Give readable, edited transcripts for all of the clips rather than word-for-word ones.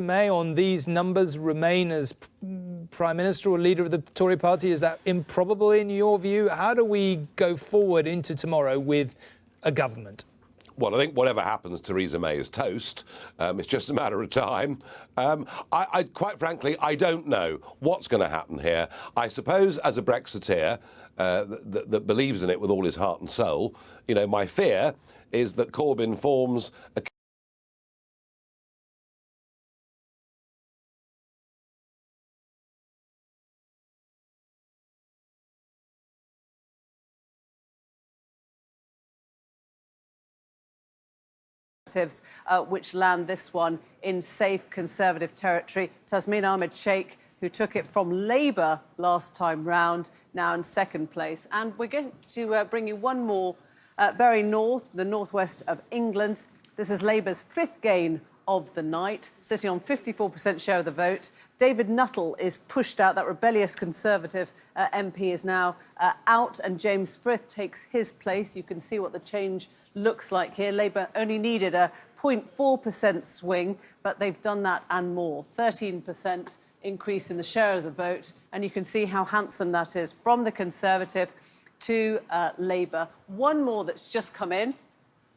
May on these numbers remain as Prime Minister or leader of the Tory party? Is that improbable in your view? How do we go forward into tomorrow with a government? Well, I think whatever happens, Theresa May is toast. It's just a matter of time. I quite frankly, I don't know what's going to happen here. I suppose as a Brexiteer that believes in it with all his heart and soul, you know, my fear is that Corbyn forms a which land this one in safe Conservative territory. Tasmin Ahmed Sheikh, who took it from Labour last time round, now in second place. And we're going to bring you one more, Bury North, the northwest of England. This is Labour's fifth gain of the night, sitting on 54% share of the vote. David Nuttall is pushed out. That rebellious Conservative MP is now out, and James Frith takes his place. You can see what the change looks like here. Labour only needed a 0.4% swing, but they've done that and more. 13% increase in the share of the vote, and you can see how handsome that is from the Conservative to Labour. One more that's just come in.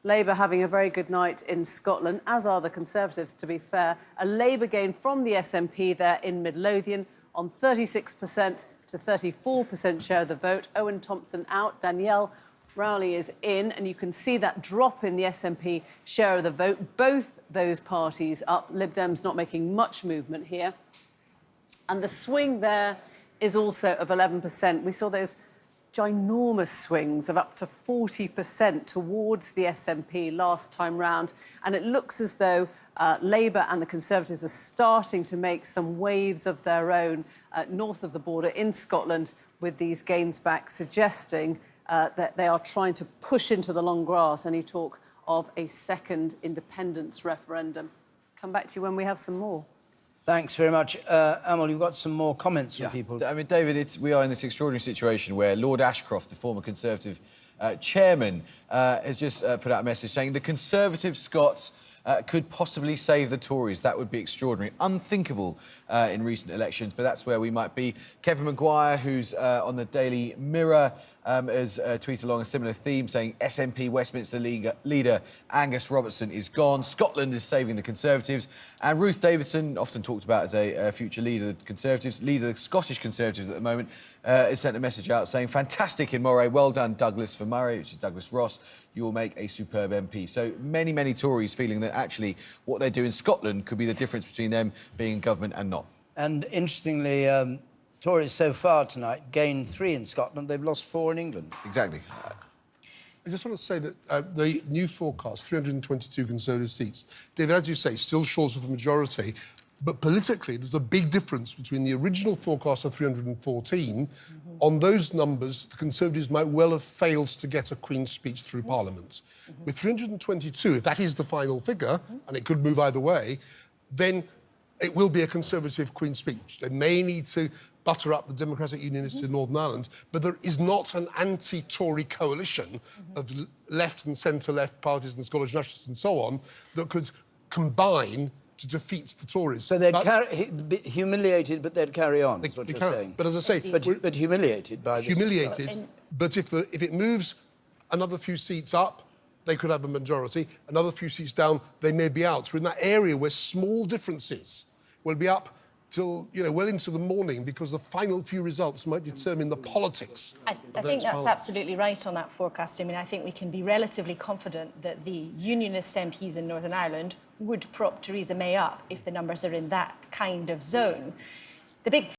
Labour having a very good night in Scotland, as are the Conservatives, to be fair. A Labour gain from the SNP there in Midlothian on 36% to 34% share of the vote. Owen Thompson out, Danielle Rowley is in, and you can see that drop in the SNP share of the vote. Both those parties up. Lib Dems not making much movement here. And the swing there is also of 11%. We saw those ginormous swings of up to 40% towards the SNP last time round. And it looks as though Labour and the Conservatives are starting to make some waves of their own north of the border in Scotland with these gains back, suggesting that they are trying to push into the long grass any talk of a second independence referendum. Come back to you when we have some more. Thanks very much. Amal, you've got some more comments from people. I mean, David, we are in this extraordinary situation where Lord Ashcroft, the former Conservative chairman, has just put out a message saying the Conservative Scots could possibly save the Tories. That would be extraordinary. Unthinkable in recent elections, but that's where we might be. Kevin Maguire, who's on the Daily Mirror, has tweeted along a similar theme, saying SNP Westminster leader Angus Robertson is gone. Scotland is saving the Conservatives. And Ruth Davidson, often talked about as a future leader of the Conservatives, leader of the Scottish Conservatives at the moment, has sent a message out saying, fantastic in Moray, well done Douglas for Murray, which is Douglas Ross. You will make a superb MP. So many Tories feeling that actually what they do in Scotland could be the difference between them being in government and not. And interestingly, Tories so far tonight gained 3 in Scotland. They've lost 4 in England. Exactly. I just want to say that the new forecast, 322 Conservative seats, David, as you say, still short of a majority, but politically there's a big difference between the original forecast of 314. On those numbers, the Conservatives might well have failed to get a Queen's speech through Parliament. With 322, if that is the final figure, and it could move either way, then it will be a Conservative Queen's speech. They may need to butter up the Democratic Unionists in Northern Ireland, but there is not an anti-Tory coalition of left and centre-left parties and Scottish nationalists and so on that could combine to defeat the Tories. So they'd be humiliated, but they'd carry on, is what you're saying. But as I say... But humiliated by this. Humiliated, but if it moves another few seats up, they could have a majority. Another few seats down, they may be out. We're in that area where small differences will be up till, you know, well into the morning, because the final few results might determine the politics. I think that's absolutely right on that forecast. I mean, I think we can be relatively confident that the Unionist MPs in Northern Ireland would prop Theresa May up if the numbers are in that kind of zone. The big